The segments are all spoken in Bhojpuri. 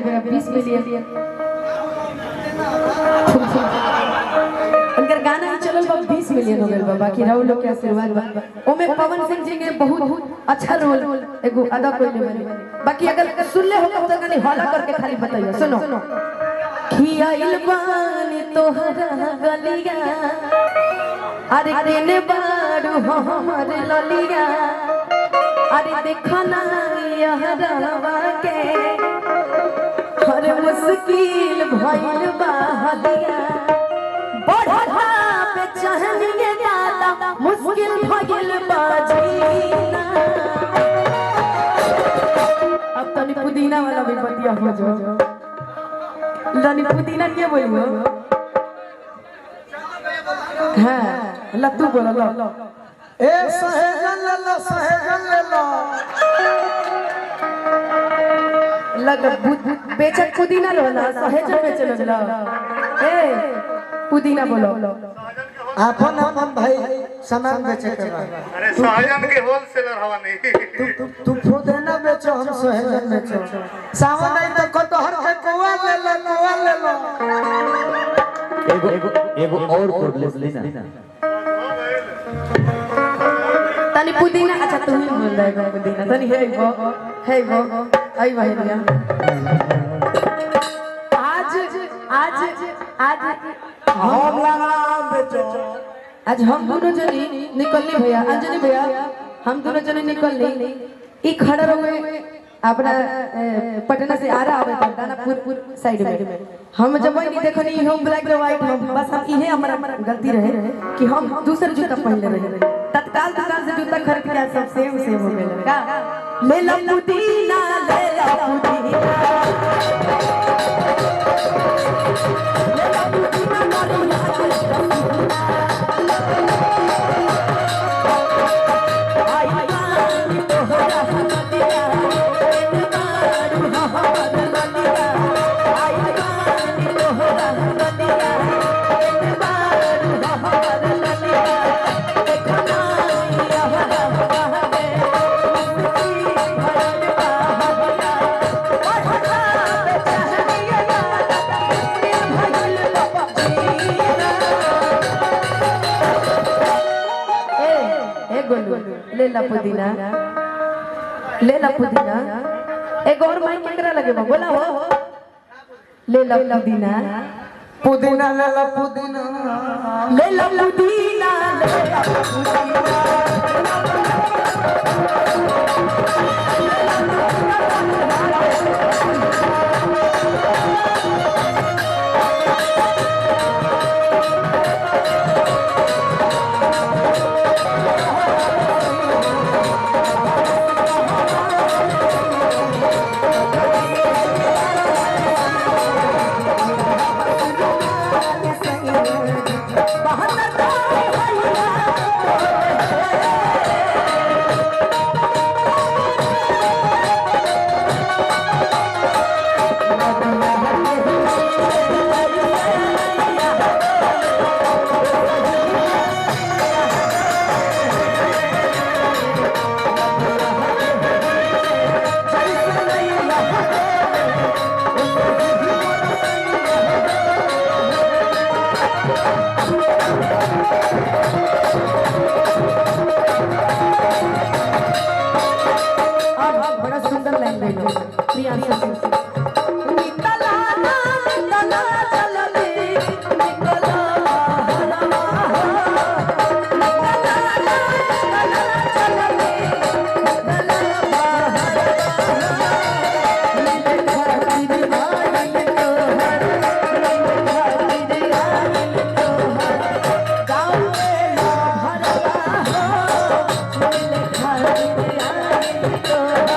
है 20 मिलियन उनकर गाना ही चलल बा 20 मिलियन हो गइल बा। बाकी राहुल लोग के आशीर्वाद बा। ओमे पवन सिंह जी के बहुत अच्छा रोल एगो अदा कइले बानी। बाकी अगर सुन ले हो तो गानी हल्ला करके खाली बताइए। सुनो खियाइल पानी तोहरा गलिया अरे केने बारू हमर ललिया अरे देखो ना यहरवा के हर मुश्किल भइल बा हदिया बढ़ा पे चहनिए गाता मुश्किल भइल बा जीना। अब तनी पुदीना वाला भी बतिया हो जो लनी पुदीना के बोलियो। हां लत्तू बोला लो ए सहेजन ले लो सहेजन ले लो लग बेचत पुदीना लो ना सहेजन बेचल लो। ए पुदीना बोलो अपन अपन भाई सामान बेचे के बा। अरे सहजन के होलसेलर हवा नहीं तू पुदीना बेचो हम सहेजन बेचो। सावन नहीं तो कटहर के कोवा ले लो कोवा ले लो। एगो और कोड ले लेना तनी पुदीना। अच्छा तुम ही बोल रहे हो पुदीना तनी है वो आई बहनिया आज हम लगा बेचो। आज हम दोनों जनी निकलनी भैया अंजनी भैया हम दोनों जने निकलनी ई खड़ा रहे अपना पटना से आ रहा है दानापुर साइड में। हम जब नहीं देखनी हम ब्लैक एंड व्हाइट हम बस हम इहे हमारा गलती रहे कि हम दूसरा जूता पहन ले रहे। तत्काल दुकान से जूता खरीद के सब सेम हो गए का ले लो पुदीना ले लो पुदीना ले ला पुदीना एक और माइक केकरा लगे बा बोला हो ले ला पुदीना पुदीना ले लो पुदीना ले ला पुदीना ले ला पुदीना। बड़ा सुंदर लैंग्वेज है प्रियांशु सिंह निकला ना निकला चलले निकला हरवा निकला ना निकला चलले निकला हरवा मिल खातिर आइल तोहर मिल खातिर आइल तोहर गाँव में ना भरवा हो मिल खातिर आइल तोहर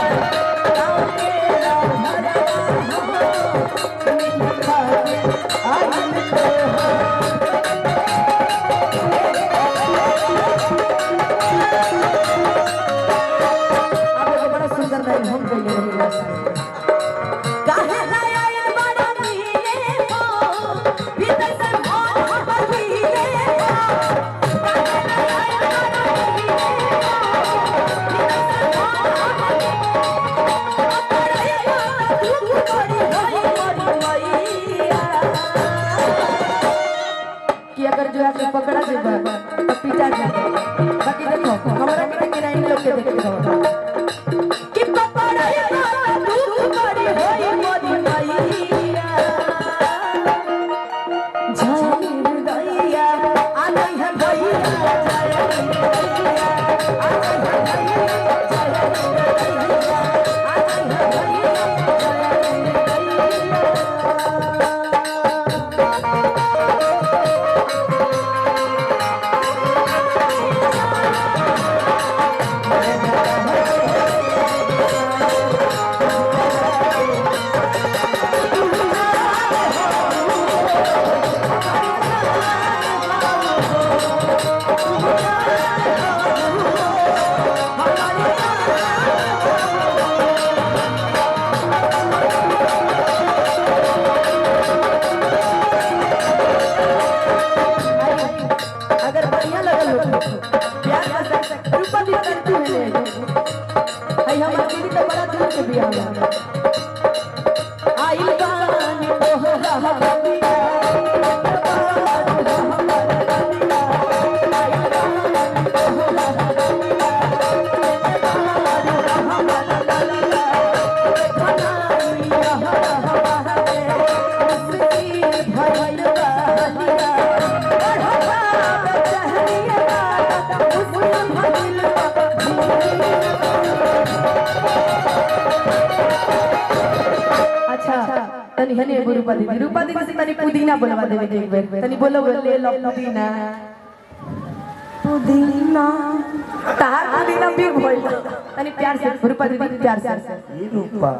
Body, जो आके पकड़ा जेबा तो पिटा जाए। बाकी देखो हमरा के गिराइन लोग के देखे रहो कि पकड़ा ये तू बड़ी होई मोदी मैया जान दैया आ नहीं है भैया जाय दैया आ नहीं है भैया जाय दैया आ नहीं है भैया जाय अगर बढ़िया लगल हो प्यार कर सकते रूपा दी करती है आई हमार दीदी तो बड़ा दूर के बियाह में आई बानी तोहरा हबिया अच्छा तनी हने रूपा दीदी से तनी पुदीना बोलवा देवे एक बेर तनी बोलो ले लो पुदीना पुदीना तार पुदीना भी भइल तनी प्यार से रूपा दीदी प्यार से ये रूपा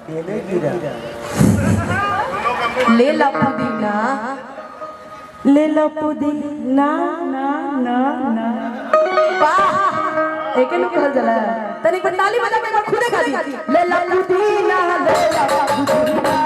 केले गिरा ले लो पुदीना ले लो पुदीना ना ना ना वाह एके नु कहल जाला तनी ताली बजा के खुदे गा दी ले लो पुदीना ले लो पुदीना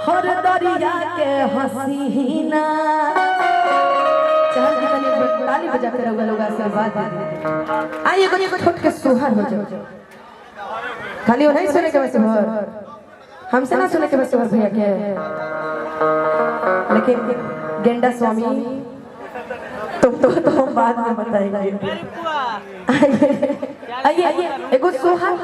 हर दरिया के हसीना चल तनी ताली बजा के रउआ लोग आशीर्वाद दे आई एगो छोट के सोहर हो जाओ खाली वो नहीं सुने के बस सोहर हमसे ना सुने के बस सोहर भैया के लेकिन गेंडा स्वामी तो हम बाद में बताएंगे आइए एगो सोहर